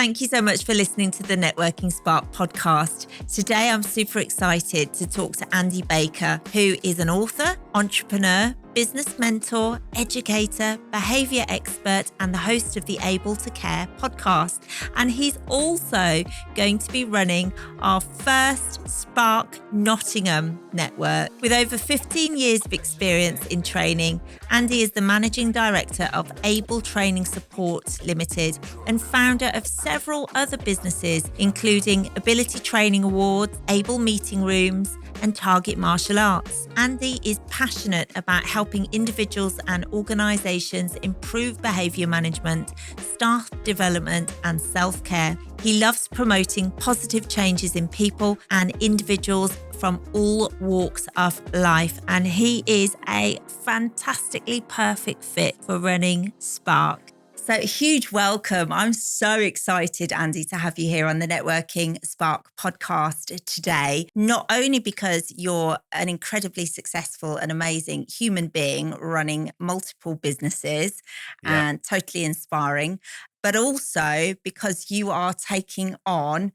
Thank you so much for listening to the Networking Spark podcast. Today, I'm super excited to talk to Andy Baker, who is an author, entrepreneur, business mentor, educator, behaviour expert, and the host of the Able to Care podcast. And he's also going to be running our first SPARK Nottingham network. With over 15 years of experience in training, Andy is the managing director of Able Training Support Limited and founder of several other businesses, including Ability Training Awards, Able Meeting Rooms, and Target Martial Arts. Andy is passionate about helping individuals and organisations improve behaviour management, staff development, and self-care. He loves promoting positive changes in people and individuals from all walks of life, and he is a fantastically perfect fit for running Spark. So huge welcome. I'm so excited, Andy, to have you here on the Networking Spark podcast today, not only because you're an incredibly successful and amazing human being running multiple businesses and totally inspiring, but also because you are taking on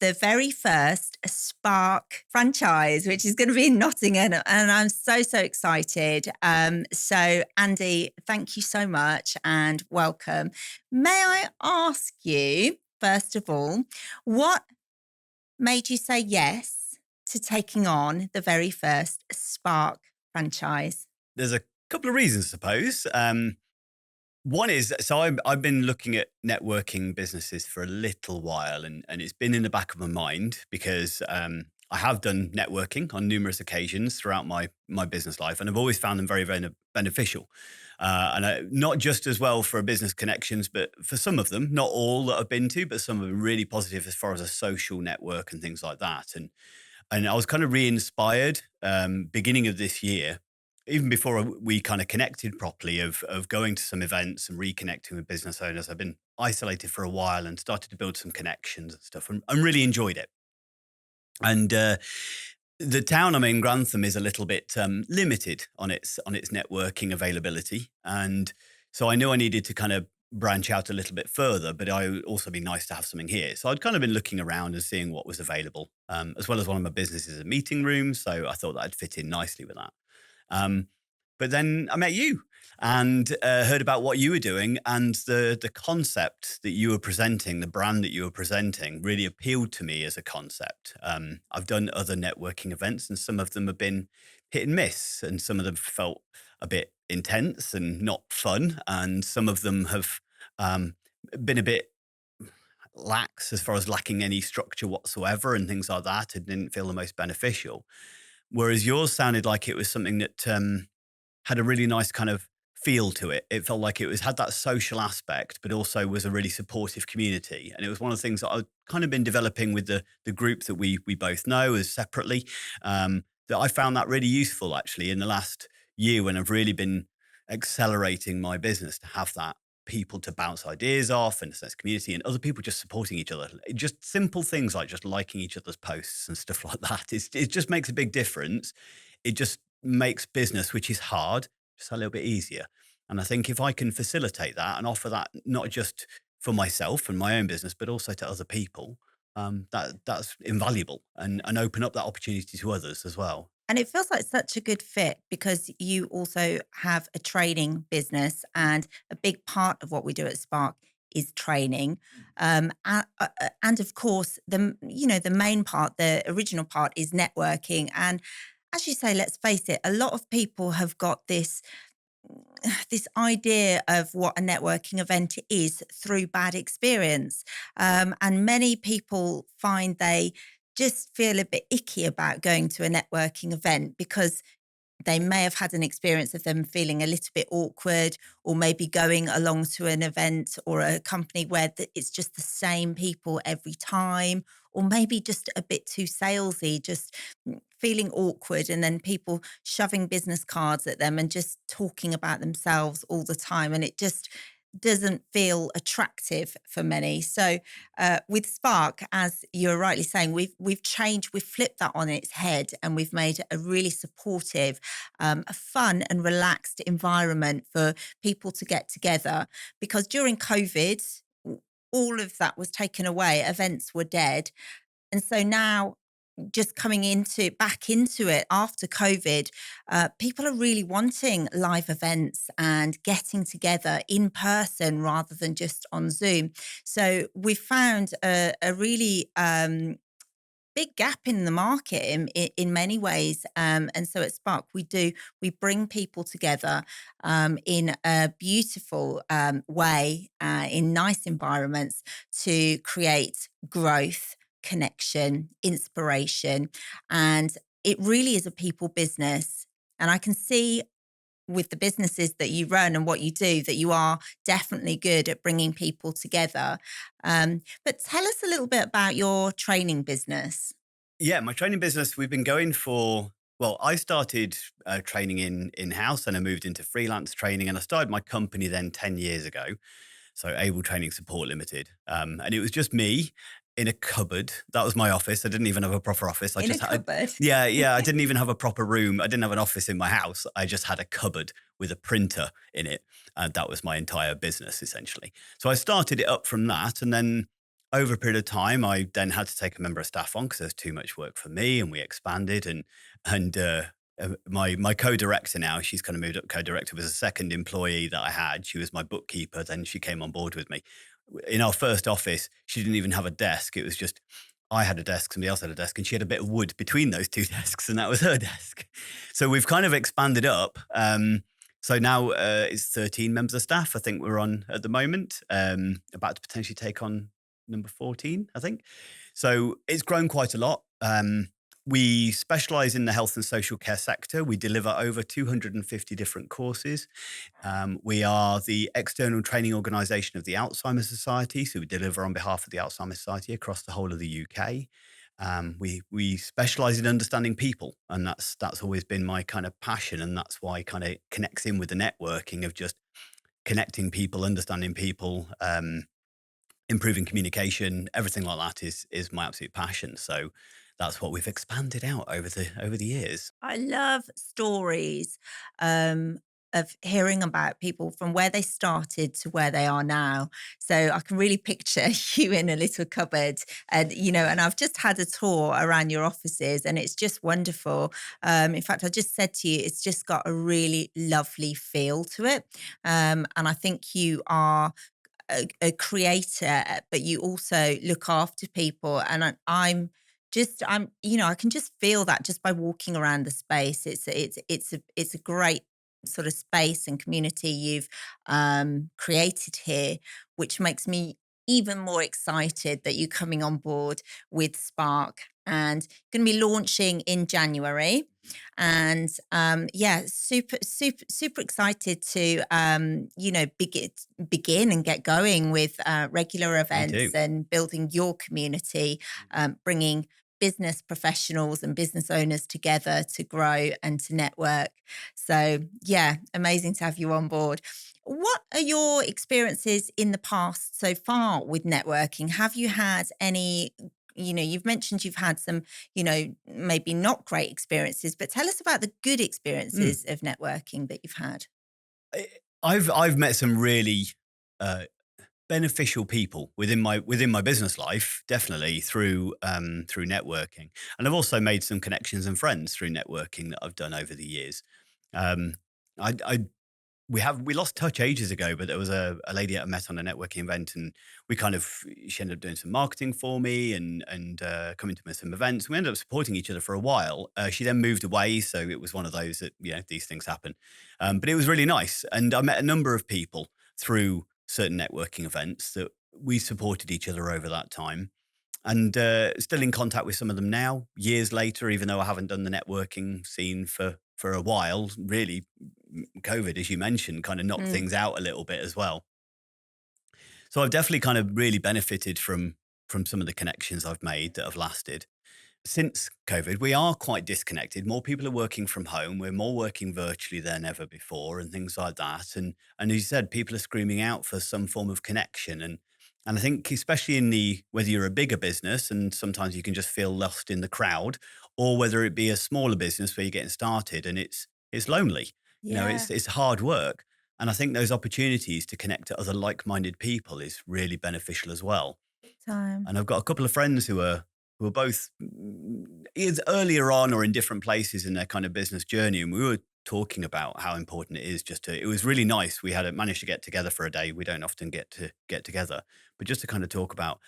the very first SPARK franchise, which is going to be in Nottingham. And I'm so excited. So Andy, thank you so much and welcome. May I ask you, first of all, what made you say yes to taking on the very first SPARK franchise? There's a couple of reasons, I suppose. One is, so I've been looking at networking businesses for a little while, and it's been in the back of my mind because I have done networking on numerous occasions throughout my business life, and I've always found them very, very beneficial. Not just as well for business connections, but for some of them, not all that I've been to, but some of them really positive as far as a social network and things like that. And I was kind of re-inspired beginning of this year, even before we kind of connected properly, of going to some events and reconnecting with business owners. I've been isolated for a while and started to build some connections and stuff, and really enjoyed it. And the town I'm in, Grantham, is a little bit limited on its networking availability, and so I knew I needed to kind of branch out a little bit further, but I would also be nice to have something here. So I'd kind of been looking around and seeing what was available, as well as one of my businesses, a meeting room. So I thought that I'd fit in nicely with that. But then I met you and heard about what you were doing, and the concept that you were presenting, the brand that you were presenting, really appealed to me as a concept. I've done other networking events, and some of them have been hit and miss, and some of them felt a bit intense and not fun, and some of them have been a bit lax as far as lacking any structure whatsoever and things like that. It didn't feel the most beneficial. Whereas yours sounded like it was something that had a really nice kind of feel to it. It felt like it had that social aspect, but also was a really supportive community. And it was one of the things that I've kind of been developing with the group that we both know as separately, that I found that really useful actually in the last year when I've really been accelerating my business, to have that people to bounce ideas off and a sense of community and other people just supporting each other. Just simple things like just liking each other's posts and stuff like that. It just makes a big difference. It just makes business, which is hard, just a little bit easier. And I think if I can facilitate that and offer that not just for myself and my own business, but also to other people, that's invaluable, and open up that opportunity to others as well. And it feels like such a good fit because you also have a training business, and a big part of what we do at Spark is training. And of course, the main part, the original part, is networking. And as you say, let's face it, a lot of people have got this idea of what a networking event is through bad experience. And many people find they just feel a bit icky about going to a networking event because they may have had an experience of them feeling a little bit awkward, or maybe going along to an event or a company where it's just the same people every time, or maybe just a bit too salesy, just feeling awkward, and then people shoving business cards at them and just talking about themselves all the time. And it just doesn't feel attractive for many. So with Spark, as you're rightly saying, we've changed, we've flipped that on its head, and we've made it a really supportive, a fun and relaxed environment for people to get together. Because during COVID, all of that was taken away. Events were dead. And so now, just coming back into it after COVID, people are really wanting live events and getting together in person rather than just on Zoom. So we found a really big gap in the market in many ways. And so at Spark, we bring people together in a beautiful way, in nice environments to create growth, connection, inspiration. And it really is a people business. And I can see with the businesses that you run and what you do that you are definitely good at bringing people together. But tell us a little bit about your training business. Yeah, my training business, we've been going for, well, I started training in-house and I moved into freelance training and I started my company then 10 years ago. So Able Training Support Limited. And it was just me in a cupboard. That was my office. I didn't even have a proper office. I In a just had, cupboard. yeah. I didn't even have a proper room. I didn't have an office in my house. I just had a cupboard with a printer in it. And that was my entire business, essentially. So I started it up from that. And then over a period of time, I then had to take a member of staff on because there was too much work for me and we expanded and my co-director now, she's kind of moved up. Co-director was a second employee that I had. She was my bookkeeper. Then she came on board with me. In our first office, she didn't even have a desk. It was just I had a desk, somebody else had a desk, and she had a bit of wood between those two desks, and that was her desk. So we've kind of expanded up. So now it's 13 members of staff. I think we're on at the moment, about to potentially take on number 14, I think. So it's grown quite a lot. We specialize in the health and social care sector. We deliver over 250 different courses. We are the external training organisation of the Alzheimer's Society. So we deliver on behalf of the Alzheimer's Society across the whole of the UK. We specialise in understanding people, and that's always been my kind of passion, and that's why it kind of connects in with the networking of just connecting people, understanding people, improving communication, everything like that is my absolute passion. So that's what we've expanded out over the years. I love stories of hearing about people from where they started to where they are now. So I can really picture you in a little cupboard, and I've just had a tour around your offices, and it's just wonderful. In fact, I just said to you, it's just got a really lovely feel to it, and I think you are a creator, but you also look after people. And I can just feel that just by walking around the space. It's a great sort of space and community you've created here, which makes me even more excited that you're coming on board with Spark and going to be launching in January. And yeah, super excited to begin and get going with regular Me too. events and building your community, bringing business professionals and business owners together to grow and to network. So yeah, amazing to have you on board. What are your experiences in the past so far with networking? Have you had any, you've mentioned you've had some, maybe not great experiences, but tell us about the good Mm. experiences of networking that you've had. I- I've met some really uh, beneficial people within my business life, definitely through networking, and I've also made some connections and friends through networking that I've done over the years. Um, I we lost touch ages ago, but there was a lady that I met on a networking event, and she ended up doing some marketing for me and coming to some events. We ended up supporting each other for a while. She then moved away, so it was one of those that these things happen. But it was really nice, and I met a number of people through certain networking events that we supported each other over that time. And still in contact with some of them now, years later, even though I haven't done the networking scene for a while. Really, COVID, as you mentioned, kind of knocked Mm. things out a little bit as well. So I've definitely kind of really benefited from some of the connections I've made that have lasted. Since COVID, we are quite disconnected. More people are working from home. We're more working virtually than ever before, and things like that. And as you said, people are screaming out for some form of connection. And I think especially in the whether you're a bigger business and sometimes you can just feel lost in the crowd, or whether it be a smaller business where you're getting started and it's lonely. Yeah. It's hard work. And I think those opportunities to connect to other like-minded people is really beneficial as well. Time. And I've got a couple of friends who are both either earlier on or in different places in their kind of business journey, and we were talking about how important it is just to. It was really nice. We had managed to get together for a day. We don't often get together, but just to kind of talk about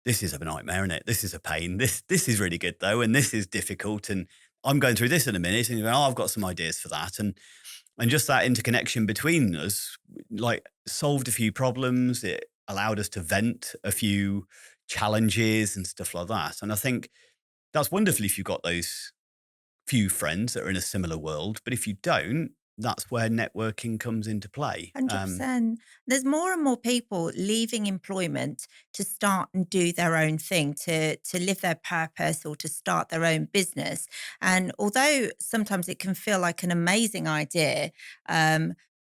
this is a nightmare, isn't it? This is a pain. This is really good though, and this is difficult. And I'm going through this in a minute, and you're going, oh, I've got some ideas for that, and just that interconnection between us, like solved a few problems. It allowed us to vent a few challenges and stuff like that. And I think that's wonderful if you've got those few friends that are in a similar world. But if you don't, that's where networking comes into play. 100%. There's more and more people leaving employment to start and do their own thing, to live their purpose or to start their own business. And although sometimes it can feel like an amazing idea,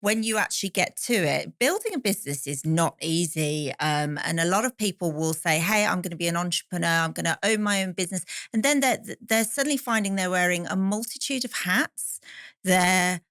when you actually get to it, building a business is not easy. And a lot of people will say, hey, I'm going to be an entrepreneur. I'm going to own my own business. And then they're suddenly finding they're wearing a multitude of hats. They're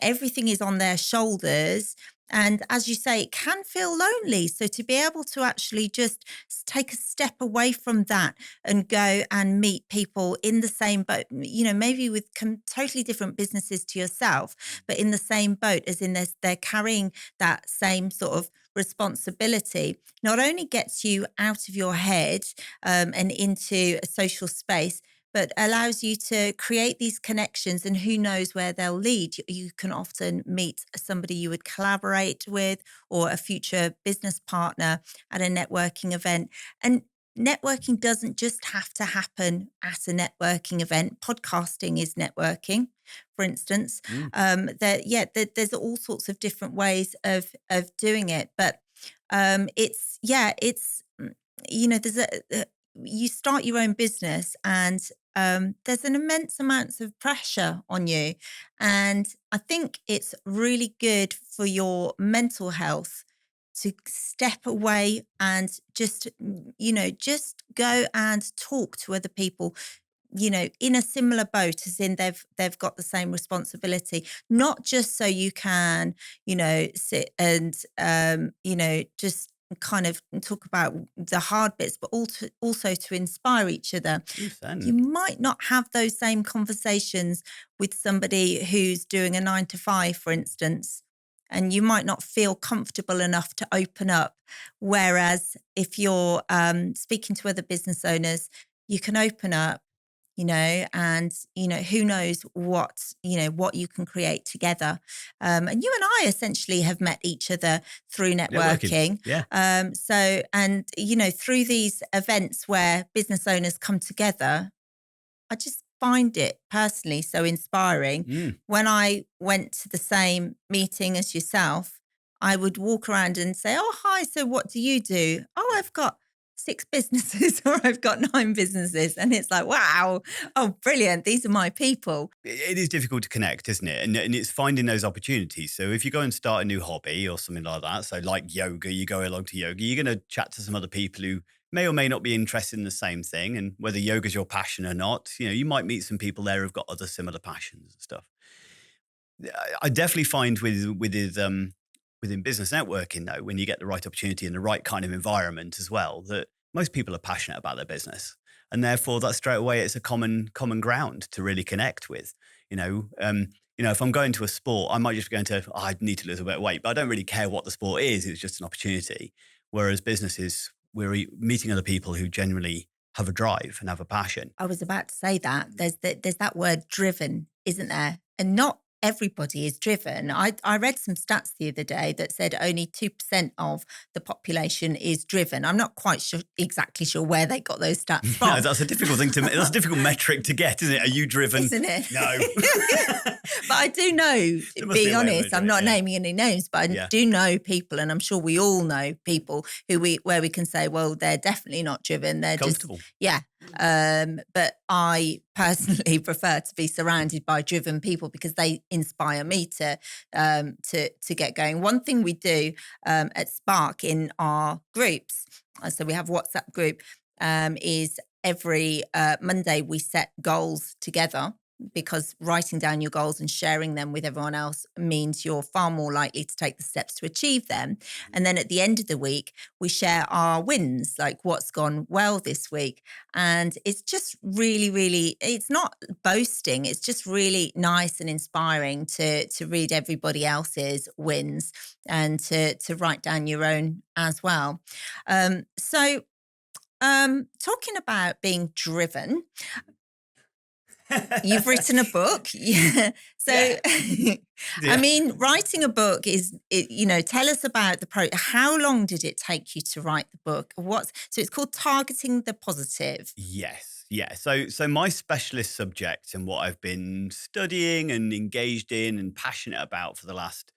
everything is on their shoulders. And as you say, it can feel lonely. So to be able to actually just take a step away from that and go and meet people in the same boat, maybe with totally different businesses to yourself, but in the same boat, as in they're carrying that same sort of responsibility, not only gets you out of your head and into a social space, but allows you to create these connections, and who knows where they'll lead. You can often meet somebody you would collaborate with or a future business partner at a networking event. And networking doesn't just have to happen at a networking event. Podcasting is networking, for instance. Mm. There's all sorts of different ways of doing it. But there's you start your own business, and there's an immense amount of pressure on you. And I think it's really good for your mental health to step away and just go and talk to other people, in a similar boat, as in they've got the same responsibility, not just so you can, sit and, just kind of talk about the hard bits, but also to inspire each other. You 100%. might not have those same conversations with somebody who's doing a 9 to 5, for instance, and you might not feel comfortable enough to open up. Whereas if you're speaking to other business owners, you can open up, and, who knows what you can create together. And you and I essentially have met each other through Networking. networking. Yeah. Through these events where business owners come together, I just find it personally so inspiring. Mm. When I went to the same meeting as yourself, I would walk around and say, oh, hi, so what do you do? Oh, I've got 6 businesses or I've got 9 businesses. And it's like, wow, oh, brilliant. These are my people. It is difficult to connect, isn't it? And it's finding those opportunities. So if you go and start a new hobby or something like that, so like yoga, you go along to yoga, you're going to chat to some other people who may or may not be interested in the same thing. And whether yoga's your passion or not, you might meet some people there who've got other similar passions and stuff. I definitely find within business networking, though, when you get the right opportunity and the right kind of environment as well, that most people are passionate about their business, and therefore that straight away it's a common ground to really connect with. If I'm going to a sport, I might just be going to, I need to lose a bit of weight, but I don't really care what the sport is. It's just an opportunity. Whereas businesses, we're meeting other people who generally have a drive and have a passion. I was about to say that there's that word driven, isn't there? And not everybody is driven. I read some stats the other day that said only 2% of the population is driven. I'm not quite exactly sure where they got those stats from. No, that's a difficult that's a difficult metric to get, isn't it? Are you driven? Isn't it? No. But I do know, being honest, I'm not naming any names, but I do know people, and I'm sure we all know people where we can say, well, they're definitely not driven. They're comfortable. But I personally prefer to be surrounded by driven people because they inspire me to get going. One thing we do at Spark in our groups, so we have a WhatsApp group, is every Monday we set goals together. because writing down your goals and sharing them with everyone else means you're far more likely to take the steps to achieve them. And then at the end of the week, we share our wins, like what's gone well this week. And it's just really, really, it's not boasting. It's just really nice and inspiring to read everybody else's wins and to write down your own as well. Talking about being driven, you've written a book. Yeah. So, Yeah. I Yeah. mean, writing a book tell us about how long did it take you to write the book? So it's called Targeting the Positive. Yes. Yeah. So my specialist subject and what I've been studying and engaged in and passionate about for the last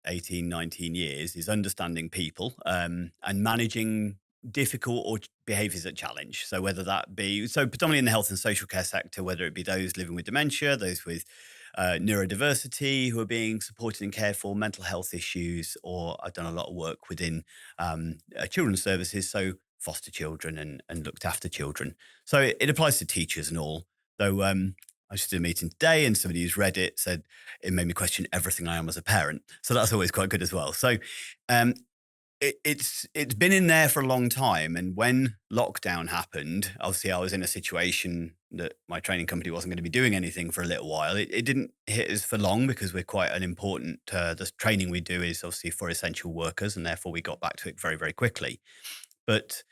18, 19 years is understanding people and managing difficult or behaviors that challenge. So whether that be, so predominantly in the health and social care sector, whether it be those living with dementia, those with neurodiversity who are being supported and cared for, mental health issues, or I've done a lot of work within children's services, so foster children and looked after children. So it applies to teachers and all. Though I just did a meeting today and somebody who's read it said it made me question everything I am as a parent. So that's always quite good as well. So um, it's been in there for a long time. And when lockdown happened, obviously I was in a situation that my training company wasn't going to be doing anything for a little while. It didn't hit us for long because we're quite an important, the training we do is obviously for essential workers and therefore we got back to it very, very quickly. But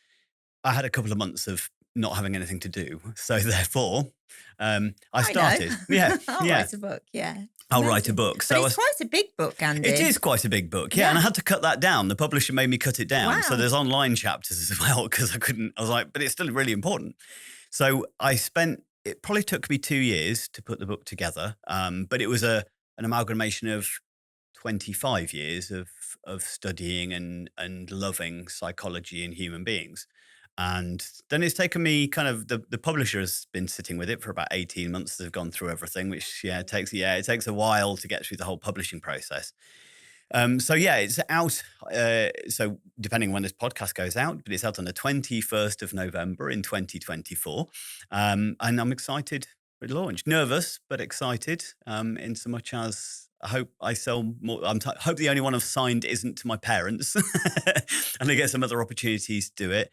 I had a couple of months of not having anything to do. So therefore, I I know. started. Yeah, I'll yeah. write a book. Yeah. I'll write a Amazing. book. But So it's quite a big book, Andy. it is quite a big book. Yeah. And I had to cut that down. The publisher made me cut it down. So Wow. there's online chapters as well because I was like, but it's still really important. So it probably took me 2 years to put the book together. But it was an amalgamation of 25 years of studying and loving psychology and human beings. And then it's taken me the publisher has been sitting with it for about 18 months. They've gone through everything, which it takes a while to get through the whole publishing process. It's out. So depending on when this podcast goes out, but it's out on the 21st of November in 2024. And I'm excited for the launch. Nervous, but excited in so much as I hope I sell more. Hope the only one I've signed isn't to my parents and I get some other opportunities to do it.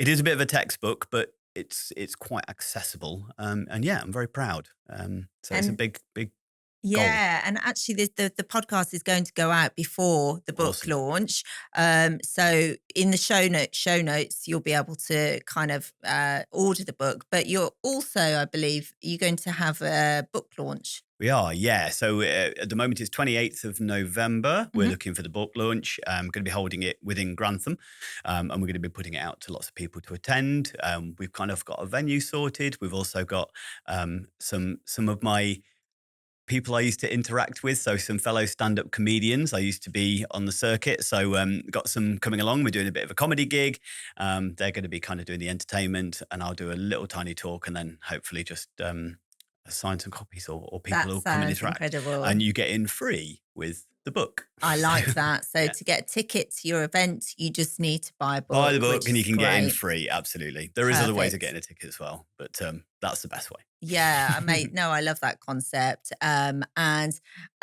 It is a bit of a textbook, but it's quite accessible. And yeah, I'm very proud. It's a big goal. Yeah, and actually, the podcast is going to go out before the book Awesome. launch. So in the show notes, you'll be able to kind of order the book. But you're also, I believe, you're going to have a book launch. We are, yeah. So at the moment, it's 28th of November. We're Mhm. looking for the book launch. We're going to be holding it within Grantham, and we're going to be putting it out to lots of people to attend. We've kind of got a venue sorted. We've also got some of my people I used to interact with. So some fellow stand-up comedians. I used to be on the circuit. So got some coming along. We're doing a bit of a comedy gig. They're going to be kind of doing the entertainment and I'll do a little tiny talk and then hopefully just sign some copies or people That will come and sounds interact. incredible. And you get in free with the book. I like that. So yeah. to get a ticket to your event, you just need to buy a book. Buy the book which and you is can get in great. free. Absolutely. There is other ways of Perfect. getting a ticket as well, but that's the best way. Yeah, I love that concept. And I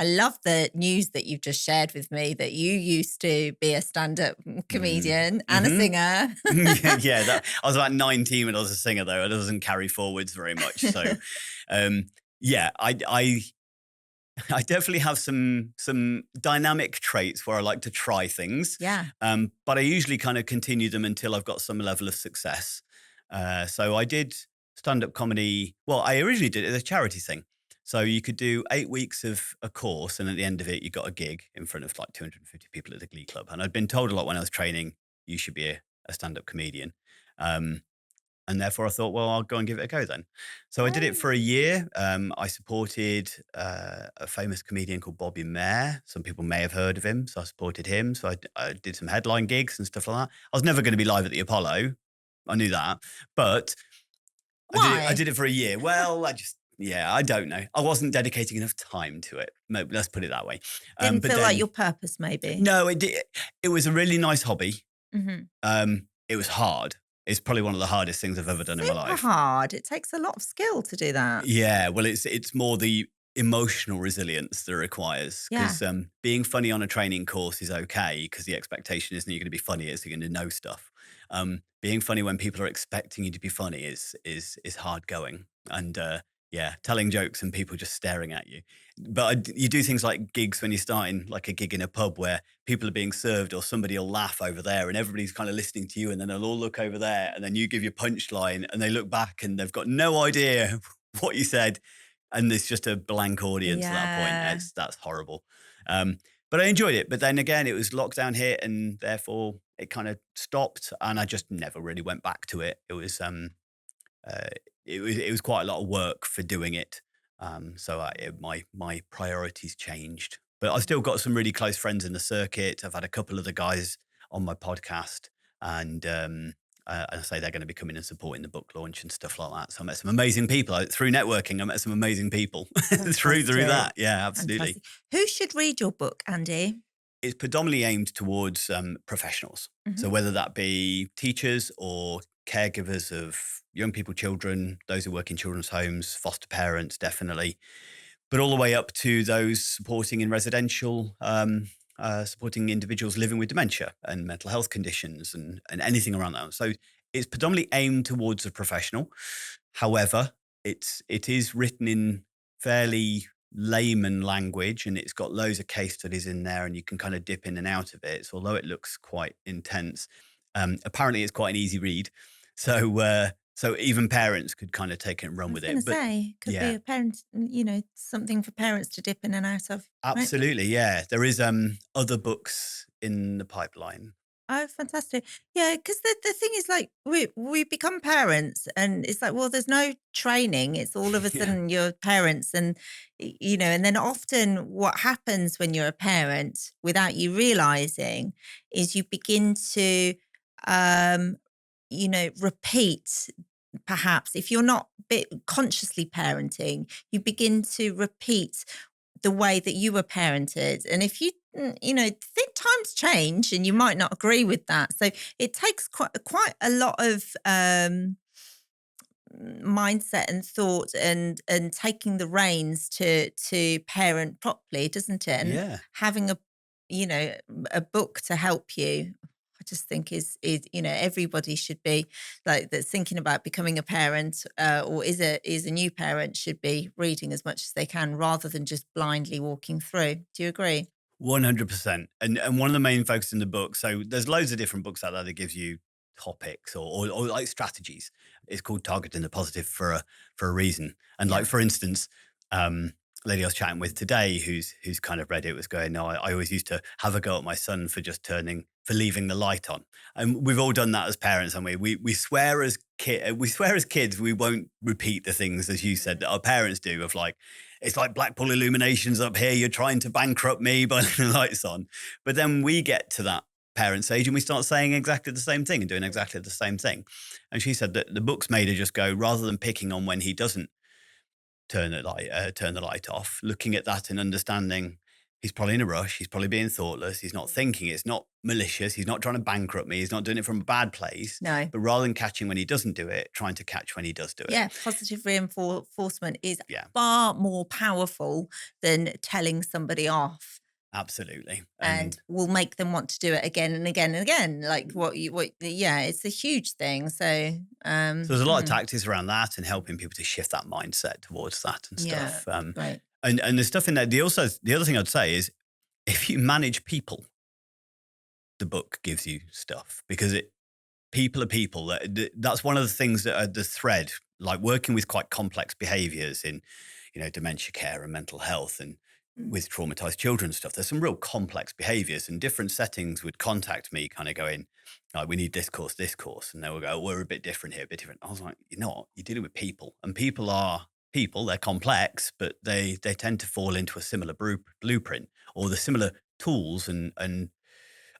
love the news that you've just shared with me that you used to be a stand-up comedian and a singer. I was about 19 when I was a singer, though. It doesn't carry forwards very much. So, I definitely have some dynamic traits where I like to try things. Yeah. But I usually kind of continue them until I've got some level of success. So I did stand-up comedy. Well, I originally did it as a charity thing. So you could do 8 weeks of a course and at the end of it, you got a gig in front of like 250 people at the Glee Club. And I'd been told a lot when I was training, you should be a stand-up comedian. And therefore I thought, well, I'll go and give it a go then. So I did it for a year. I supported a famous comedian called Bobby Mayer. Some people may have heard of him. So I supported him. So I did some headline gigs and stuff like that. I was never going to be live at the Apollo. I knew that. But Why? I did it for a year. Well, I don't know. I wasn't dedicating enough time to it. Let's put it that way. Didn't but feel then, like your purpose, maybe. no, it did. It was a really nice hobby. Mm-hmm. It was hard. It's probably one of the hardest things I've ever done in my Super life. hard. It takes a lot of skill to do that. Yeah, well, it's more the emotional resilience that it requires Yeah. because being funny on a training course is okay because the expectation isn't you're going to be funny; it's you're going to know stuff. Being funny when people are expecting you to be funny is hard going, and yeah, telling jokes and people just staring at you. But you do things like gigs when you're starting, like a gig in a pub where people are being served, or somebody will laugh over there, and everybody's kind of listening to you, and then they'll all look over there, and then you give your punchline, and they look back, and they've got no idea what you said, and it's just a blank audience at that point. Yeah. That's horrible. But I enjoyed it. But then again, it was lockdown hit, and therefore it kind of stopped, and I just never really went back to it. Uh, it was quite a lot of work for doing it. My priorities changed. But I've still got some really close friends in the circuit. I've had a couple of the guys on my podcast, and I say they're going to be coming and supporting the book launch and stuff like that. So I met some amazing people through networking. I met some amazing people through Fantastic. that. Yeah, absolutely. Fantastic. Who should read your book, Andy? It's predominantly aimed towards professionals. Mhm. So whether that be teachers or caregivers of young people, children, those who work in children's homes, foster parents, definitely, but all the way up to those supporting in residential, supporting individuals living with dementia and mental health conditions and anything around that. So it's predominantly aimed towards a professional. However, it is written in fairly layman language, and it's got loads of case studies in there, and you can kind of dip in and out of it. So although it looks quite intense, apparently it's quite an easy read. So even parents could kind of take it and I run was with going to it. But say, could be yeah, a parent, something for parents to dip in and out of. Right? absolutely. Yeah, there is other books in the pipeline. Oh, fantastic. Yeah, because the thing is, like, we become parents, and it's like, well, there's no training. It's all of a Yeah, sudden you're parents, and and then often what happens when you're a parent without you realizing is you begin to, um, repeat. Perhaps if you're not consciously parenting, you begin to repeat the way that you were parented. And if you, think times change and you might not agree with that. So it takes quite a lot of mindset and thought and taking the reins to parent properly, doesn't it? And yeah. having you know, a book to help you. I just think is everybody should be like that's thinking about becoming a parent or is a new parent should be reading as much as they can rather than just blindly walking through. Do you agree? 100%. And one of the main focus in the book, so there's loads of different books out there that gives you topics or like strategies. It's called Targeting the Positive for a reason. And like Yeah. for instance, lady I was chatting with today who's kind of read it was going, no, I always used to have a go at my son for leaving the light on. And we've all done that as parents, and we swear as kids we won't repeat the things as you said that our parents do of like, it's like Blackpool Illuminations up here. You're trying to bankrupt me by the lights on. But then we get to that parent stage and we start saying exactly the same thing and doing exactly the same thing. And she said that the book's made her just go, rather than picking on when he doesn't turn the light off, looking at that and understanding he's probably in a rush, he's probably being thoughtless, he's not thinking, it's not malicious, he's not trying to bankrupt me, he's not doing it from a bad place. No. But rather than catching when he doesn't do it, trying to catch when he does do it. Yeah, positive reinforcement is Yeah, far more powerful than telling somebody off absolutely. and will make them want to do it again and again and again. Like yeah, it's a huge thing. So, So there's a lot of tactics around that and helping people to shift that mindset towards that and yeah, stuff. great. And there's stuff in there. The other thing I'd say is if you manage people, the book gives you stuff because people are people. That's one of the things that are the thread, like working with quite complex behaviors in, dementia care and mental health and Mm. with traumatized children and stuff. There's some real complex behaviors and different settings would contact me kind of going, like, we need this course. And they will go, "Oh, we're a bit different here, a bit different." I was like, you're not, you're dealing with people and people are people. They're complex, but they tend to fall into a similar blueprint or the similar tools and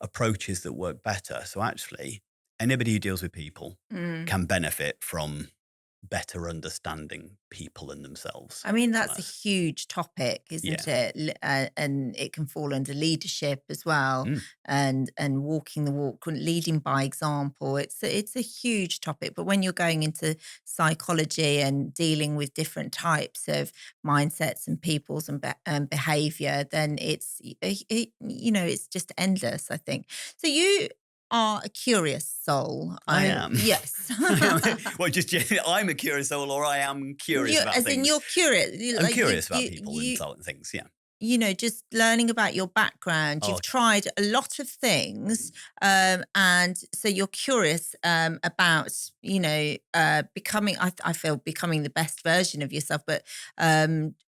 approaches that work better. So actually, anybody who deals with people Mm. can benefit from better understanding people and themselves. I mean, So that's a that's, huge topic, isn't yeah. it? And it can fall under leadership as well, Mm. and walking the walk, and leading by example. It's a huge topic. But when you're going into psychology and dealing with different types of mindsets and peoples and behavior, then it's just endless, I think. So you are a curious soul. I am. Yes. I am. Well, I'm a curious soul, or I am curious You, about as in things. you're curious, I'm like curious about people and things. Yeah. just learning about your background. Oh, You've tried a lot of things, and so you're curious about, becoming. I feel becoming the best version of yourself. But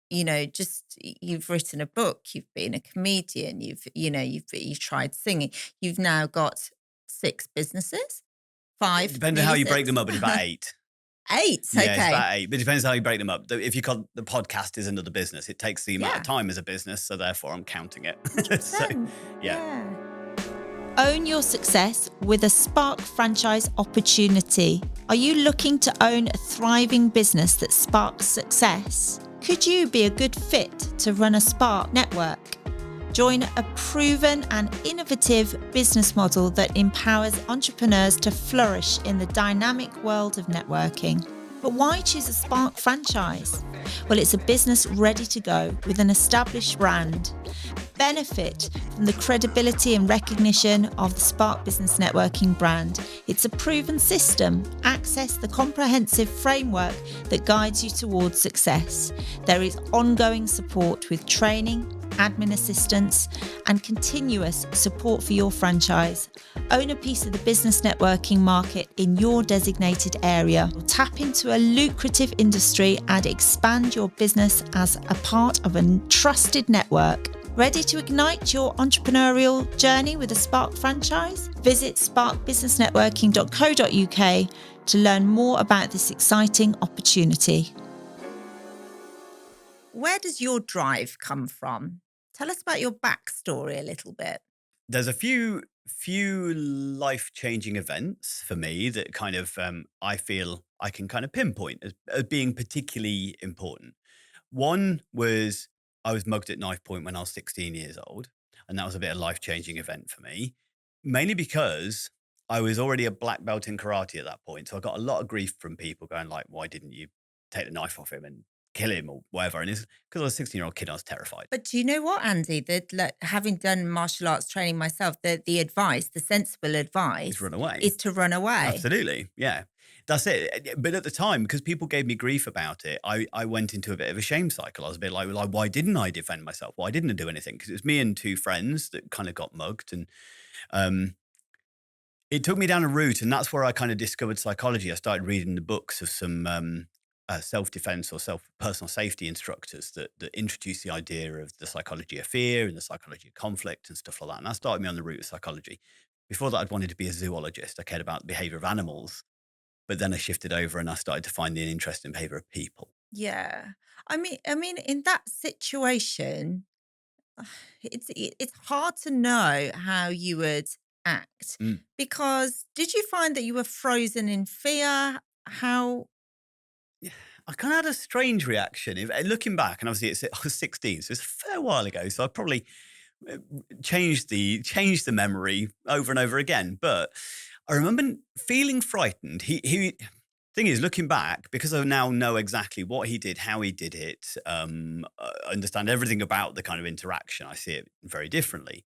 you've written a book. You've been a comedian. You've tried singing. You've now got 6 businesses, five, depending on how nearly you break six, them up, it's about 8. 8. Yeah, it's Okay, about 8, but it depends how you break them up. If you call the podcast is another business, it takes the amount of yeah, time as a business, so therefore I'm counting it. So, 100%. yeah. Yeah. Own your success with a Spark franchise opportunity. Are you looking to own a thriving business that sparks success? Could you be a good fit to run a Spark network? Join a proven and innovative business model that empowers entrepreneurs to flourish in the dynamic world of networking. But why choose a Spark franchise? Well, it's a business ready to go with an established brand. Benefit from the credibility and recognition of the Spark Business Networking brand. It's a proven system. Access the comprehensive framework that guides you towards success. There is ongoing support with training, admin assistance, and continuous support for your franchise. Own a piece of the business networking market in your designated area. Tap into a lucrative industry and expand your business as a part of a trusted network. Ready to ignite your entrepreneurial journey with a Spark franchise? Visit sparkbusinessnetworking.co.uk to learn more about this exciting opportunity. Where does your drive come from? Tell us about your backstory a little bit. There's a few life-changing events for me that kind of I feel I can kind of pinpoint as being particularly important. One was I was mugged at knife point when I was 16 years old, and that was a bit of a life-changing event for me, mainly because I was already a black belt in karate at that point. So I got a lot of grief from people going like, "Why didn't you take the knife off him and kill him or whatever?" And it's because I was a 16-year-old kid, I was terrified. But do you know what, Andy? Having done martial arts training myself, the sensible It's advice run away. is to run away. Absolutely. Yeah. That's it. But at the time, because people gave me grief about it, I went into a bit of a shame cycle. I was a bit like, why didn't I defend myself? Why didn't I do anything? Because it was me and 2 friends that kind of got mugged. And um, it took me down a route. And that's where I kind of discovered psychology. I started reading the books of some self-defense or personal safety instructors that introduced the idea of the psychology of fear and the psychology of conflict and stuff like that. And that started me on the route of psychology. Before that, I'd wanted to be a zoologist. I cared about the behavior of animals. But then I shifted over and I started to find an interest in behavior of people. Yeah. I mean, in that situation, it's hard to know how you would act, Mm. because did you find that you were frozen in fear? How? Yeah, I kind of had a strange reaction. Looking back, and obviously I was 16, so it's a fair while ago. So I probably uh, changed the memory over and over again. But I remember feeling frightened. He thing is, looking back, because I now know exactly what he did, how he did it, understand everything about the kind of interaction. I see it very differently.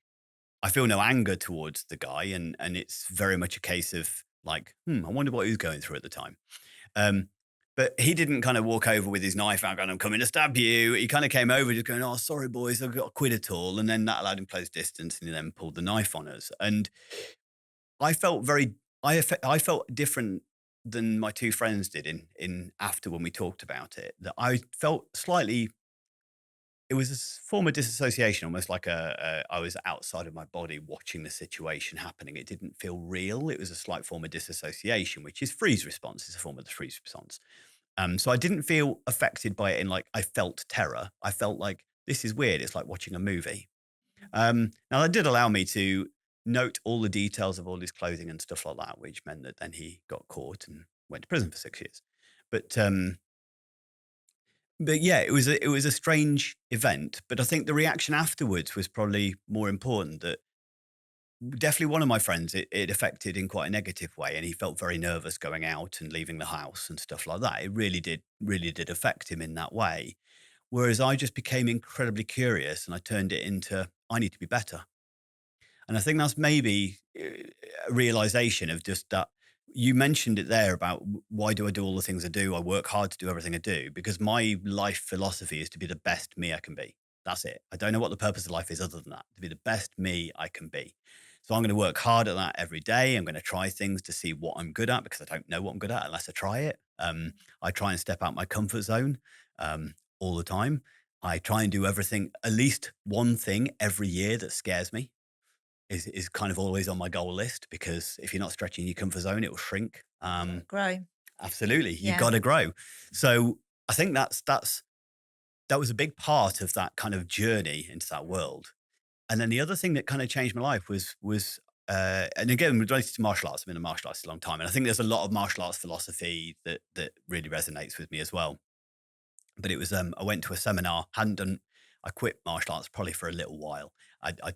I feel no anger towards the guy, and it's very much a case of like, I wonder what he was going through at the time. Um, but he didn't kind of walk over with his knife out going, "I'm coming to stab you." He kind of came over just going, "Oh, sorry, boys, I've got to quit it all." And then that allowed him close distance, and he then pulled the knife on us. And I felt I felt different than my 2 friends did in after when we talked about it. That I felt slightly, it was a form of disassociation, almost like I was outside of my body watching the situation happening. It didn't feel real. It was a slight form of disassociation, which is freeze response. It's a form of the freeze response. So I didn't feel affected by it in like I felt terror. I felt like this is weird. It's like watching a movie. Now that did allow me to note all the details of all his clothing and stuff like that, which meant that then he got caught and went to prison for 6 years. But yeah, it was a strange event. But I think the reaction afterwards was probably more important. That definitely one of my friends, it affected in quite a negative way, and he felt very nervous going out and leaving the house and stuff like that. It really did affect him in that way. Whereas I just became incredibly curious, and I turned it into, I need to be better. And I think that's maybe a realization of just that. You mentioned it there about why do I do all the things I do? I work hard to do everything I do because my life philosophy is to be the best me I can be. That's it. I don't know what the purpose of life is other than that, to be the best me I can be. So I'm going to work hard at that every day. I'm going to try things to see what I'm good at because I don't know what I'm good at unless I try it. I try and step out my comfort zone all the time. I try and do everything, at least one thing every year that scares me is kind of always on my goal list, because if you're not stretching your comfort zone, it will shrink. Grow. Absolutely. You've Yeah. got to grow. So I think that was a big part of that kind of journey into that world. And then the other thing that kind of changed my life was and again, related to martial arts. I've been in martial arts a long time. And I think there's a lot of martial arts philosophy that really resonates with me as well. But it was, I went to a seminar, I quit martial arts probably for a little while. I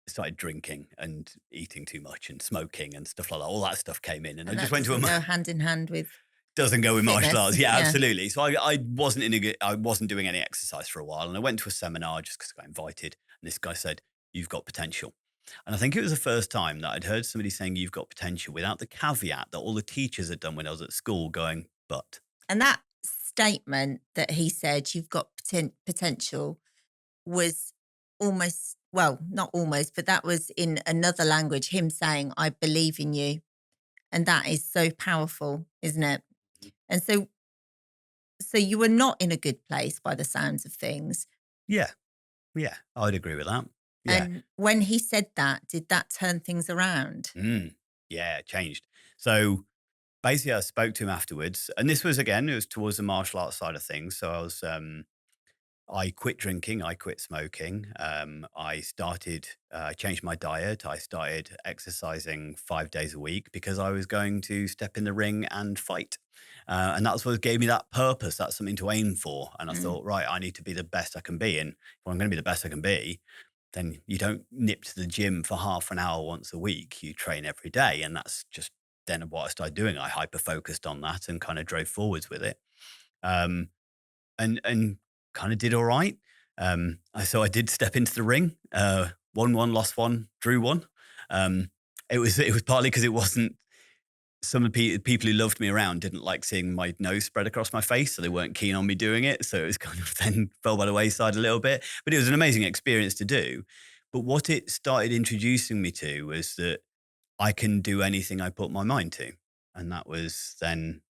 started drinking and eating too much and smoking and stuff like that. All that stuff came in, and I just went to a go hand in hand with doesn't go with martial fitness. arts. Yeah, Yeah. absolutely. So I wasn't doing any exercise for a while, and I went to a seminar just because I got invited. And this guy said, "You've got potential." And I think it was the first time that I'd heard somebody saying "you've got potential" without the caveat that all the teachers had done when I was at school, going, "But." And that statement that he said, "You've got potential," was almost, well, not almost, but that was in another language, him saying, "I believe in you." And that is so powerful, isn't it? And so you were not in a good place by the sounds of things. Yeah, I'd agree with that. Yeah. And when he said that, did that turn things around? Yeah, it changed. So basically, I spoke to him afterwards, and this was, again, it was towards the martial arts side of things. So I quit drinking, I quit smoking. I changed my diet. I started exercising 5 days a week because I was going to step in the ring and fight. And that's what gave me that purpose. That's something to aim for. And I thought, right, I need to be the best I can be. And if I'm going to be the best I can be, then you don't nip to the gym for half an hour once a week. You train every day. And that's just then what I started doing. I hyper focused on that and kind of drove forwards with it. Um, and kind of did all right. So I did step into the ring, won one, lost one, drew one. It was partly because it wasn't, some of the people who loved me around didn't like seeing my nose spread across my face, so they weren't keen on me doing it. So it was kind of then fell by the wayside a little bit, but it was an amazing experience to do. But what it started introducing me to was that I can do anything I put my mind to. And that was then,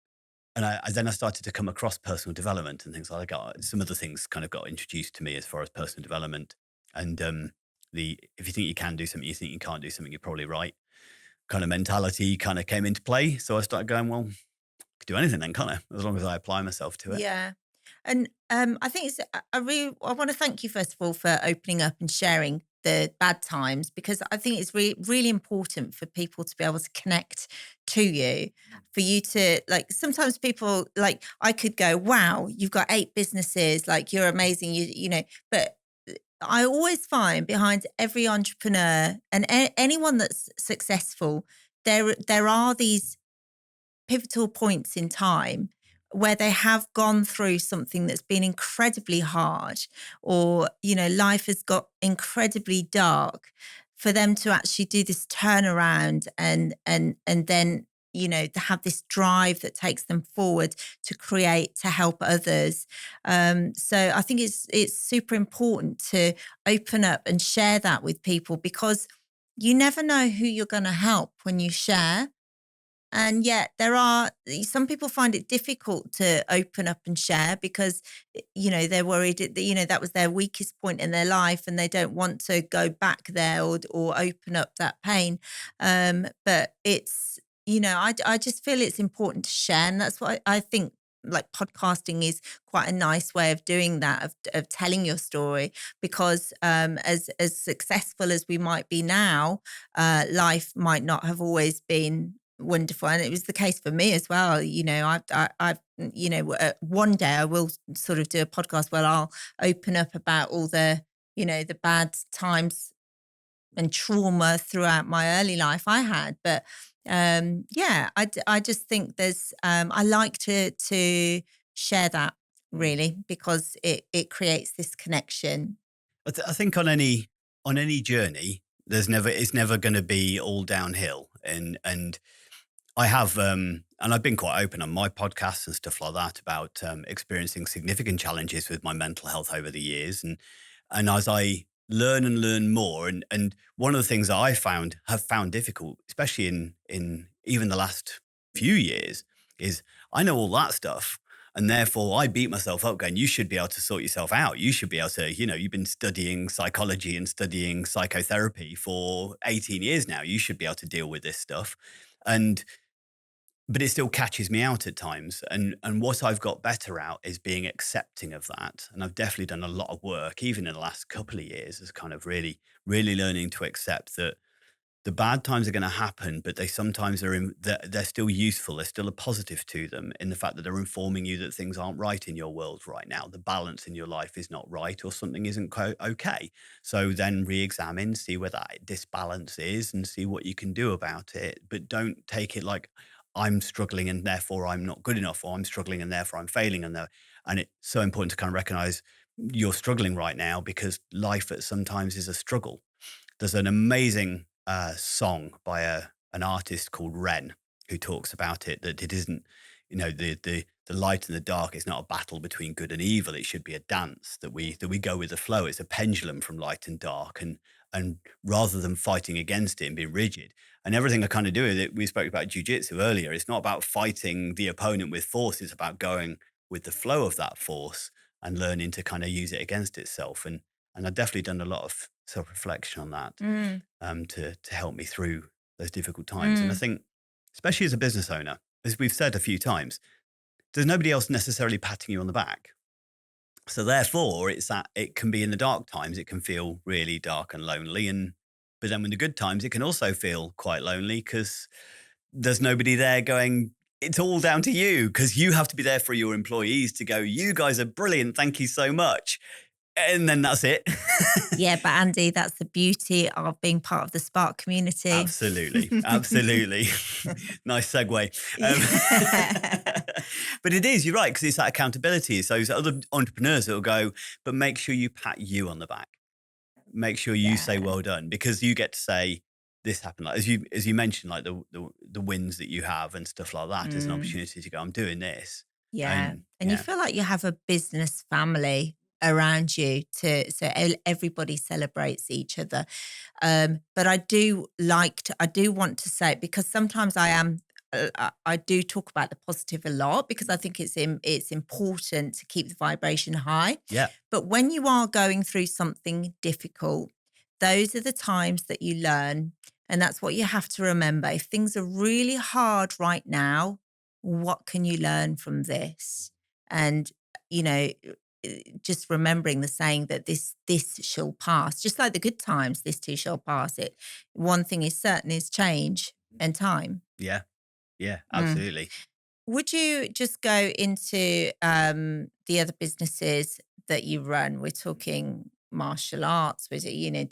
and then I started to come across personal development and things like that. Some of the things kind of got introduced to me as far as personal development. And if you think you can do something, you think you can't do something, you're probably right, kind of mentality kind of came into play. So I started going, well, I could do anything then, can't I? As long as I apply myself to it. Yeah. And I think I want to thank you, first of all, for opening up and sharing the bad times, because I think it's really, really important for people to be able to connect to you, for you to, like, sometimes people, like, I could go, wow, you've got 8 businesses, like, you're amazing, you know, but I always find behind every entrepreneur and anyone that's successful, there are these pivotal points in time where they have gone through something that's been incredibly hard, or, you know, life has got incredibly dark, for them to actually do this turnaround and then, you know, to have this drive that takes them forward to create, to help others. So I think it's super important to open up and share that with people, because you never know who you're going to help when you share. And yet some people find it difficult to open up and share because, you know, they're worried that, you know, that was their weakest point in their life and they don't want to go back there or open up that pain. But it's, you know, I just feel it's important to share. And that's what I think, like, podcasting is quite a nice way of doing that, of telling your story, because as successful as we might be now, life might not have always been wonderful. And it was the case for me as well. I've one day I will sort of do a podcast where I'll open up about all the, the bad times and trauma throughout my early life I had. But I just think there's, I like to share that really, because it creates this connection. I think on any journey, it's never going to be all downhill. And I have, and I've been quite open on my podcasts and stuff like that about experiencing significant challenges with my mental health over the years. And as I learn and learn more, and one of the things that I have found difficult, especially in even the last few years, is I know all that stuff. And therefore, I beat myself up going, you should be able to sort yourself out. You should be able to, you've been studying psychology and studying psychotherapy for 18 years now. You should be able to deal with this stuff. But it still catches me out at times. And what I've got better at is being accepting of that. And I've definitely done a lot of work, even in the last couple of years, as kind of really, really learning to accept that the bad times are going to happen, but they sometimes they're still useful. There's still a positive to them in the fact that they're informing you that things aren't right in your world right now. The balance in your life is not right, or something isn't okay. So then re-examine, see where that disbalance is and see what you can do about it. But don't take it like I'm struggling and therefore I'm not good enough, or I'm struggling and therefore I'm failing. And it's so important to kind of recognize you're struggling right now, because life at sometimes is a struggle. There's an amazing song by an artist called Ren, who talks about it, that it isn't, the light and the dark is not a battle between good and evil. It should be a dance that we go with the flow. It's a pendulum from light and dark, and rather than fighting against it and being rigid. And everything I kind of do with it, we spoke about jiu-jitsu earlier. It's not about fighting the opponent with force. It's about going with the flow of that force and learning to kind of use it against itself. And I've definitely done a lot of self-reflection on that to help me through those difficult times. And I think, especially as a business owner, as we've said a few times, there's nobody else necessarily patting you on the back. So therefore, it can be in the dark times, it can feel really dark and lonely. But then in the good times, it can also feel quite lonely, because there's nobody there going, it's all down to you, because you have to be there for your employees to go, you guys are brilliant, thank you so much. And then that's it. Yeah, but Andy, that's the beauty of being part of the SPARK community. Absolutely. Nice segue. But it is, you're right, because it's that accountability. So there's other entrepreneurs that will go, but make sure you pat you on the back. Make sure you say well done, because you get to say this happened. Like, as you mentioned, like the wins that you have and stuff like that is an opportunity to go, I'm doing this. Yeah. And you feel like you have a business family around you, so everybody celebrates each other. But I do want to say, because sometimes I do talk about the positive a lot, because I think it's important to keep the vibration high. Yeah. But when you are going through something difficult, those are the times that you learn. And that's what you have to remember. If things are really hard right now, what can you learn from this? And, just remembering the saying that this shall pass, just like the good times, this too shall pass. One thing is certain, is change and time. Yeah, absolutely. Would you just go into the other businesses that you run? We're talking martial arts, was it?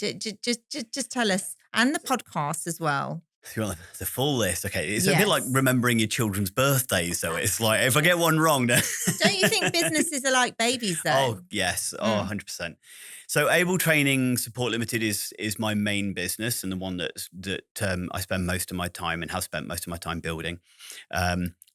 Just tell us, and the podcast as well. If you want the full list, okay. It's a bit like remembering your children's birthdays. So it's like, if I get one wrong, then don't you think businesses are like babies though? Oh, yes. 100%. So Able Training Support Limited is my main business, and the one that I spend most of my time and have spent most of my time building.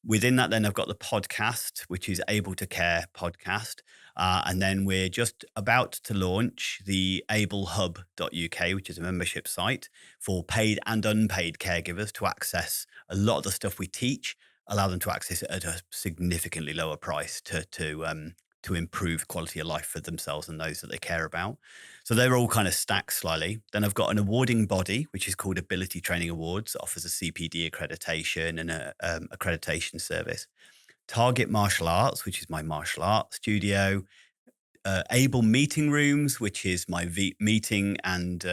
Within that, then I've got the podcast, which is Able to Care podcast. And then we're just about to launch the ablehub.uk, which is a membership site for paid and unpaid caregivers to access a lot of the stuff we teach, allow them to access it at a significantly lower price to improve quality of life for themselves and those that they care about. So they're all kind of stacked slightly. Then I've got an awarding body, which is called Ability Training Awards, offers a CPD accreditation and a accreditation service. Target Martial Arts, which is my martial arts studio. Able Meeting Rooms, which is my meeting and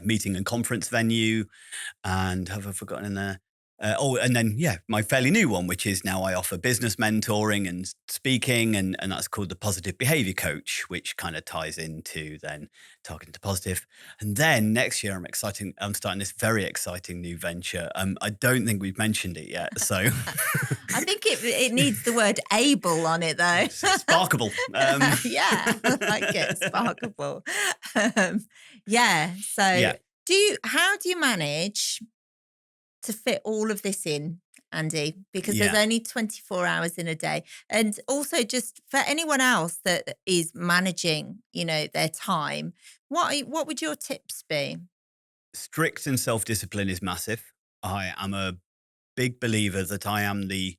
meeting and conference venue. And have I forgotten in there? And then, my fairly new one, which is now I offer business mentoring and speaking, and that's called the Positive Behaviour Coach, which kind of ties into then targeting to positive. And then next year, I'm starting this very exciting new venture. I don't think we've mentioned it yet. So I think it needs the word able on it, though. Sparkable. Yeah, I like it. Sparkable. So how do you manage to fit all of this in, Andy? Because there's only 24 hours in a day. And also, just for anyone else that is managing, their time, what would your tips be? Strict and self-discipline is massive. I am a big believer that I am the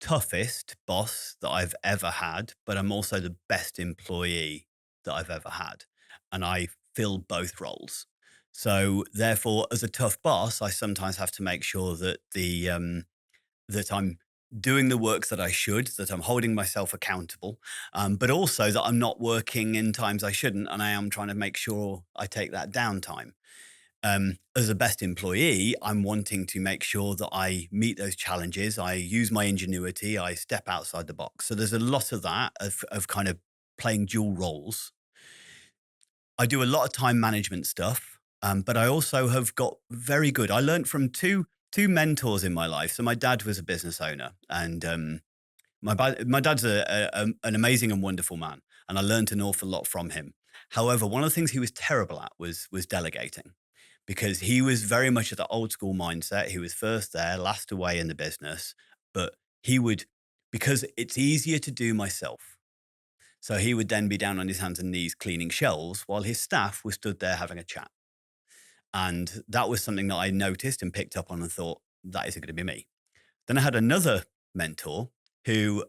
toughest boss that I've ever had, but I'm also the best employee that I've ever had. And I fill both roles. So therefore, as a tough boss, I sometimes have to make sure that that I'm doing the work that I should, that I'm holding myself accountable, but also that I'm not working in times I shouldn't, and I am trying to make sure I take that downtime. As a best employee, I'm wanting to make sure that I meet those challenges. I use my ingenuity. I step outside the box. So there's a lot of that of kind of playing dual roles. I do a lot of time management stuff, but I also have got very good. I learned from two mentors in my life. So my dad was a business owner, and my dad's an amazing and wonderful man, and I learned an awful lot from him. However, one of the things he was terrible at was delegating, because he was very much of the old school mindset. He was first there, last away in the business, but he would, because it's easier to do myself. So he would then be down on his hands and knees cleaning shelves while his staff were stood there having a chat. And that was something that I noticed and picked up on and thought, that isn't going to be me. Then I had another mentor who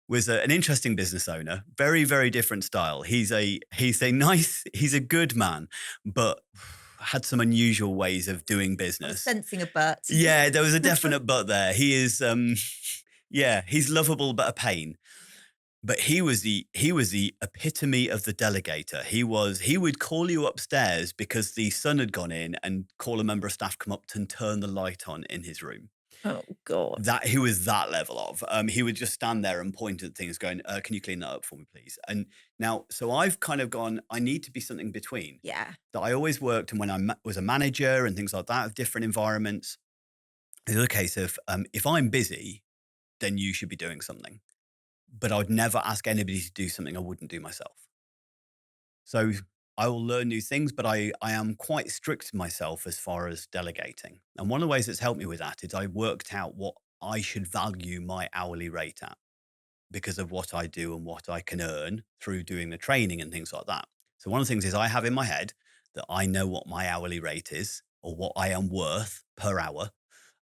was an interesting business owner, very, very different style. He's a good man, but had some unusual ways of doing business. Sensing a but. Yeah, there was a definite but there. He is, he's lovable but a pain. But he was the epitome of the delegator. He would call you upstairs because the sun had gone in and call a member of staff come up and turn the light on in his room. Oh God! He was that level of. He would just stand there and point at things, going, "Can you clean that up for me, please?" And now, so I've kind of gone. I need to be something between. Yeah. That I always worked, and when I was a manager and things like that of different environments, it's a case of if I'm busy, then you should be doing something. But I would never ask anybody to do something I wouldn't do myself. So I will learn new things, but I am quite strict to myself as far as delegating. And one of the ways that's helped me with that is I worked out what I should value my hourly rate at, because of what I do and what I can earn through doing the training and things like that. So one of the things is I have in my head that I know what my hourly rate is or what I am worth per hour.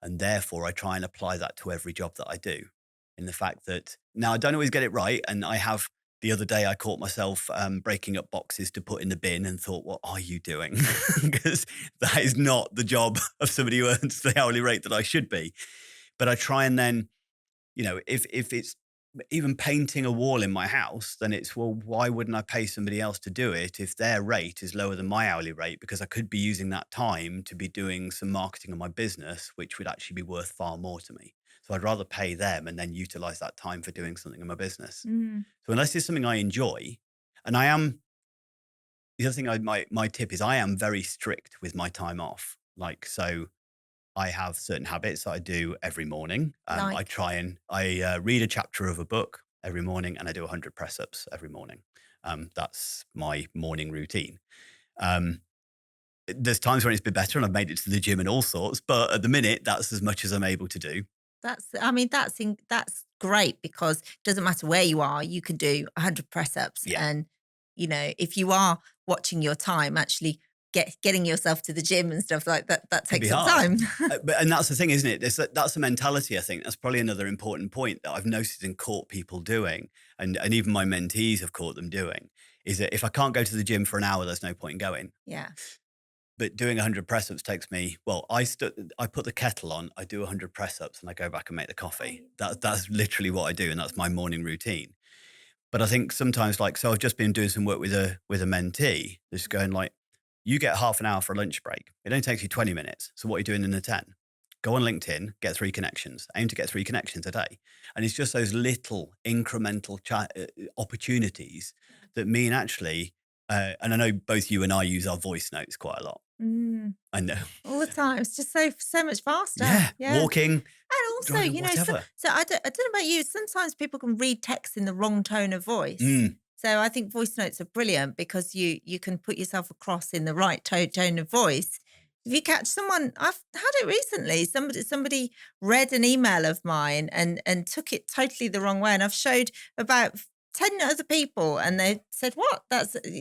And therefore I try and apply that to every job that I do. In the fact that now I don't always get it right. And the other day I caught myself breaking up boxes to put in the bin and thought, what are you doing? Because that is not the job of somebody who earns the hourly rate that I should be. But I try and then, if it's even painting a wall in my house, then it's, well, why wouldn't I pay somebody else to do it if their rate is lower than my hourly rate? Because I could be using that time to be doing some marketing on my business, which would actually be worth far more to me. So I'd rather pay them and then utilize that time for doing something in my business. Mm. So unless it's something I enjoy, and the other thing my tip is I am very strict with my time off. So I have certain habits that I do every morning. I read a chapter of a book every morning and I do 100 press ups every morning. That's my morning routine. There's times when it's been better and I've made it to the gym and all sorts, but at the minute, that's as much as I'm able to do. That's great, because it doesn't matter where you are, you can do 100 press ups. Yeah. And, if you are watching your time, actually getting yourself to the gym and stuff like that, that takes some time. And that's the thing, isn't it? That's a mentality, I think. That's probably another important point that I've noticed and caught people doing, and even my mentees have caught them doing, is that if I can't go to the gym for an hour, there's no point in going. Yeah. But doing 100 press ups takes me, I put the kettle on, I do 100 press ups and I go back and make the coffee. That's literally what I do. And that's my morning routine. But I think sometimes, so I've just been doing some work with a mentee, just going you get half an hour for a lunch break. It only takes you 20 minutes. So what are you doing in the 10? Go on LinkedIn, get 3 connections, aim to get 3 connections a day. And it's just those little incremental opportunities that mean actually, and I know both you and I use our voice notes quite a lot. I know. All the time. It's just so much faster. Yeah. Yeah. Walking, And also, driving, you know, whatever. so I don't know about you. Sometimes people can read text in the wrong tone of voice. So I think voice notes are brilliant because you can put yourself across in the right tone of voice. If you catch someone, I've had it recently. Somebody read an email of mine and took it totally the wrong way, and I've showed about 10 other people, and they said, "What?"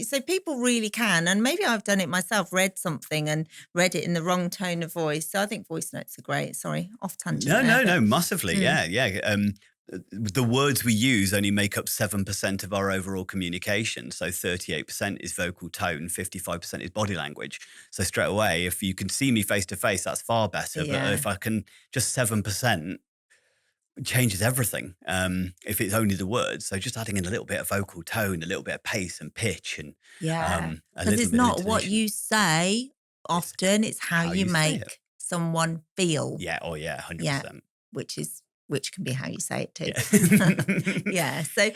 So people really can, and maybe I've done it myself. Read something and read it in the wrong tone of voice. So I think voice notes are great. Sorry, off tangent. No, massively. Yeah. The words we use only make up 7% of our overall communication. So 38% is vocal tone, 55% is body language. So straight away, if you can see me face to face, that's far better. Yeah. But if I can, just 7% changes everything. If it's only the words. So just adding in a little bit of vocal tone, a little bit of pace and pitch, and Yeah, a because little it's bit of not what intonation. you say often; it's how you say make it. someone feel. Yeah. Oh yeah. 100%. Yeah, which can be how you say it too. Yeah. Yeah. So,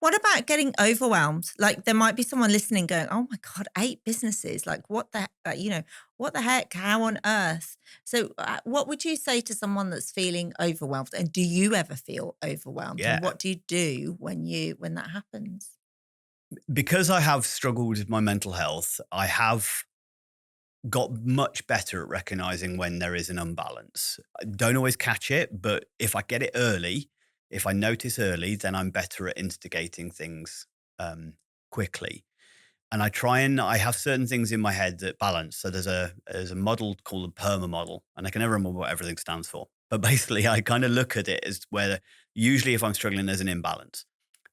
what about getting overwhelmed? Like, there might be someone listening going, "Oh my God, 8 businesses! Like, what the, what the heck? How on earth?" So, what would you say to someone that's feeling overwhelmed? And do you ever feel overwhelmed? Yeah. And what do you do when that happens? Because I have struggled with my mental health, I have got much better at recognizing when there is an imbalance. I don't always catch it, but if I get it early, if I notice early, then I'm better at instigating things quickly. And I have certain things in my head that balance. So there's a model called the PERMA model, and I can never remember what everything stands for. But basically, I kind of look at it as where usually if I'm struggling, there's an imbalance.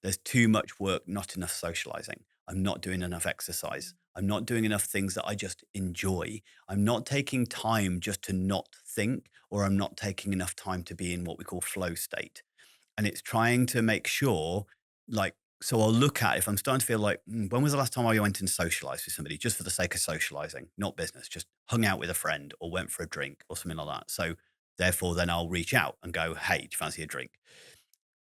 There's too much work, not enough socializing. I'm not doing enough exercise. I'm not doing enough things that I just enjoy. I'm not taking time just to not think, or I'm not taking enough time to be in what we call flow state. And it's trying to make sure, like, so I'll look at if I'm starting to feel like, when was the last time I went and socialized with somebody just for the sake of socializing, not business, just hung out with a friend or went for a drink or something like that. So therefore, then I'll reach out and go, "Hey, do you fancy a drink?"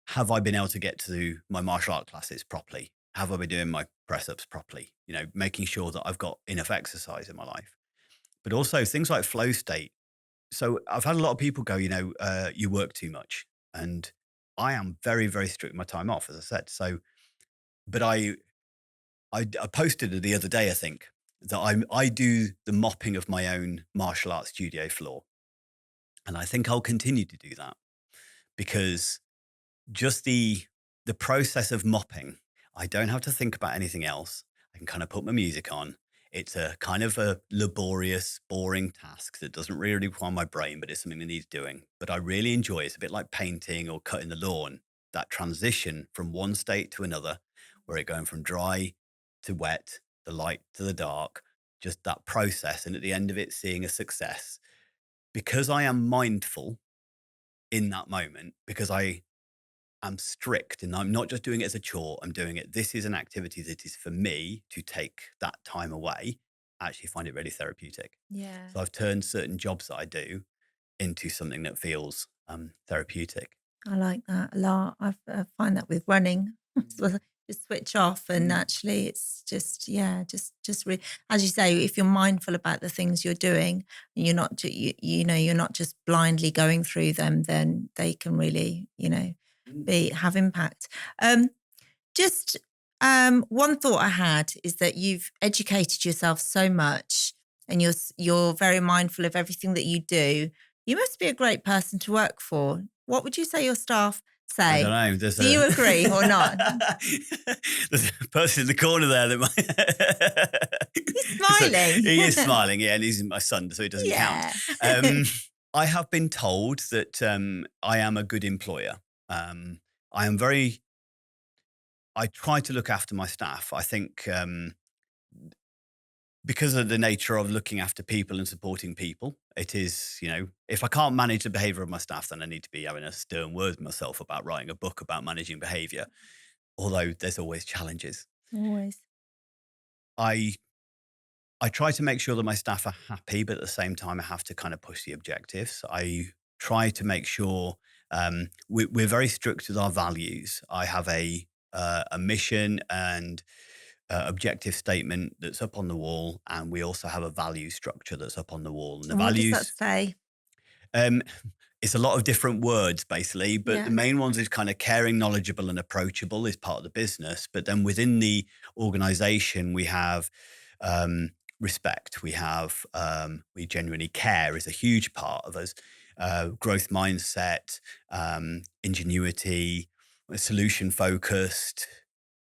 Have I been able to get to my martial art classes properly? Have I been doing my press ups properly? Making sure that I've got enough exercise in my life, but also things like flow state. So I've had a lot of people go, you work too much. And I am very, very strict with my time off, as I said. So, but I posted it the other day, I think, that I do the mopping of my own martial arts studio floor. And I think I'll continue to do that because just the process of mopping, I don't have to think about anything else. I can kind of put my music on. It's a kind of a laborious, boring task that doesn't really require my brain, but it's something that needs doing. But I really enjoy it. It's a bit like painting or cutting the lawn, that transition from one state to another, where it's going from dry to wet, the light to the dark, just that process. And at the end of it, seeing a success. Because I am mindful in that moment, because I'm strict and I'm not just doing it as a chore. I'm doing it. This is an activity that is for me to take that time away. I actually find it really therapeutic. Yeah. So I've turned certain jobs that I do into something that feels therapeutic. I like that a lot. I find that with running, so just switch off, and actually, it's just as you say, if you're mindful about the things you're doing, and you're not, you're not just blindly going through them, then they can really, have impact. Just one thought I had is that you've educated yourself so much, and you're very mindful of everything that you do. You must be a great person to work for. What would you say your staff say? I don't know. Do you agree or not? There's a person in the corner there that might... He's smiling. He is smiling, yeah, and he's my son, so it doesn't count. I have been told that I am a good employer. I try to look after my staff. I think because of the nature of looking after people and supporting people, it is, if I can't manage the behavior of my staff, then I need to be having a stern word with myself about writing a book about managing behavior. Although there's always challenges. Always. I I try to make sure that my staff are happy, but at the same time, I have to kind of push the objectives. I try to make sure we're very strict with our values. I have a mission and objective statement that's up on the wall, and we also have a value structure that's up on the wall. And the And what does that values, say? um, it's a lot of different words, basically, but Yeah. the main ones is kind of caring, knowledgeable, and approachable is part of the business. But then within the organization, we have respect. We have we genuinely care is a huge part of us. Growth mindset, ingenuity, solution focused,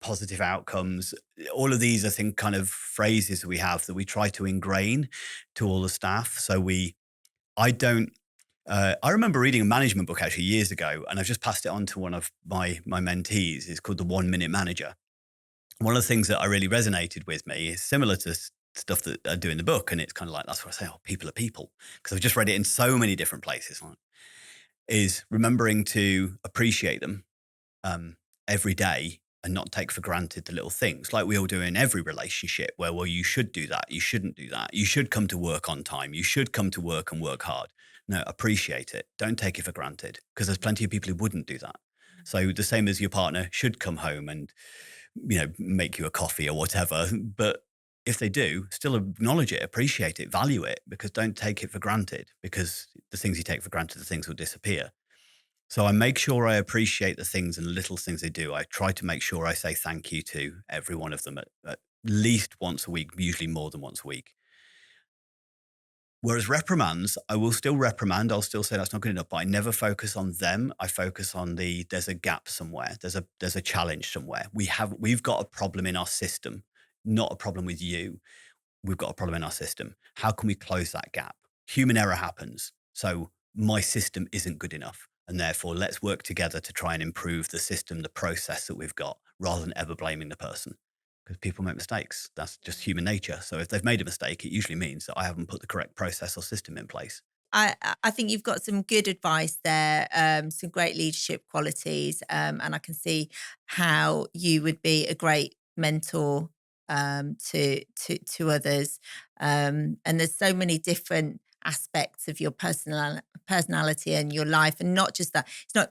positive outcomes. All of these, I think, kind of phrases we have that we try to ingrain to all the staff. So I don't. I remember reading a management book actually years ago, and I've just passed it on to one of my mentees. It's called The 1 Minute Manager. One of the things that I really resonated with me is similar to stuff that I do in the book, and it's kind of like, that's what I say, oh, people are people, because I've just read it in so many different places, is remembering to appreciate them every day and not take for granted the little things like we all do in every relationship where, well, you should do that. You shouldn't do that. You should come to work on time. You should come to work and work hard. No, appreciate it. Don't take it for granted, because there's plenty of people who wouldn't do that. So the same as your partner should come home and, make you a coffee or whatever. But if they do, still acknowledge it, appreciate it, value it, because don't take it for granted, because the things you take for granted, the things will disappear. So I make sure I appreciate the things and little things they do. I try to make sure I say thank you to every one of them at least once a week, usually more than once a week. Whereas reprimands, I will still reprimand. I'll still say that's not good enough, but I never focus on them. I focus on there's a gap somewhere. There's a challenge somewhere. We've got a problem in our system, not a problem with you. We've got a problem in our system. How can we close that gap? Human error happens. So my system isn't good enough. And therefore, let's work together to try and improve the system, the process that we've got, rather than ever blaming the person. Because people make mistakes. That's just human nature. So if they've made a mistake, it usually means that I haven't put the correct process or system in place. I think you've got some good advice there, some great leadership qualities, and I can see how you would be a great mentor to others. And there's so many different aspects of your personality and your life, and not just that.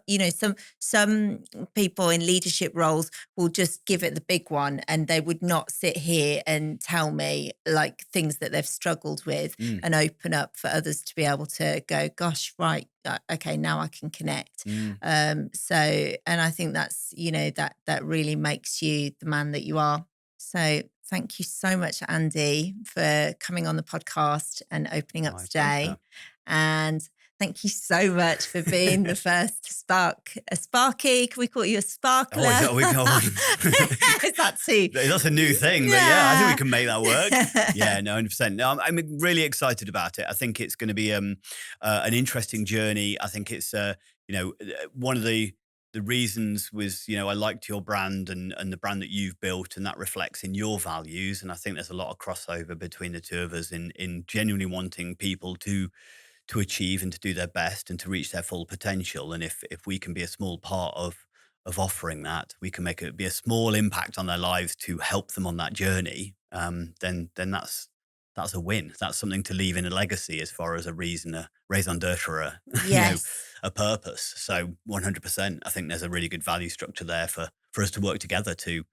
It's not, some people in leadership roles will just give it the big one, and they would not sit here and tell me like things that they've struggled with and open up for others to be able to go, gosh, right, okay, now I can connect. And I think that's, that really makes you the man that you are. So thank you so much, Andy, for coming on the podcast and opening up today. Pleasure. And thank you so much for being the first Sparky. Can we call you a sparkler? Is that too? That's a new thing, but yeah, I think we can make that work. Yeah, no, 100%. No, I'm really excited about it. I think it's going to be an interesting journey. I think it's, one of the reasons was, I liked your brand and the brand that you've built, and that reflects in your values. And I think there's a lot of crossover between the two of us in genuinely wanting people to achieve and to do their best and to reach their full potential. And if we can be a small part of offering that, we can make it be a small impact on their lives to help them on that journey, then that's a win. That's something to leave in a legacy as far as a reason, a raison d'etre, a purpose. So 100%, I think there's a really good value structure there for us to work together to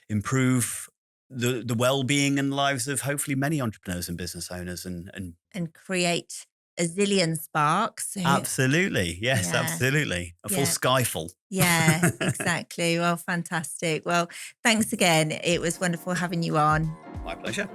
improve the well-being and lives of hopefully many entrepreneurs and business owners and create a zillion sparks. Absolutely. Yes, absolutely. A full skyful. Yeah, exactly. Well, fantastic. Well, thanks again. It was wonderful having you on. My pleasure.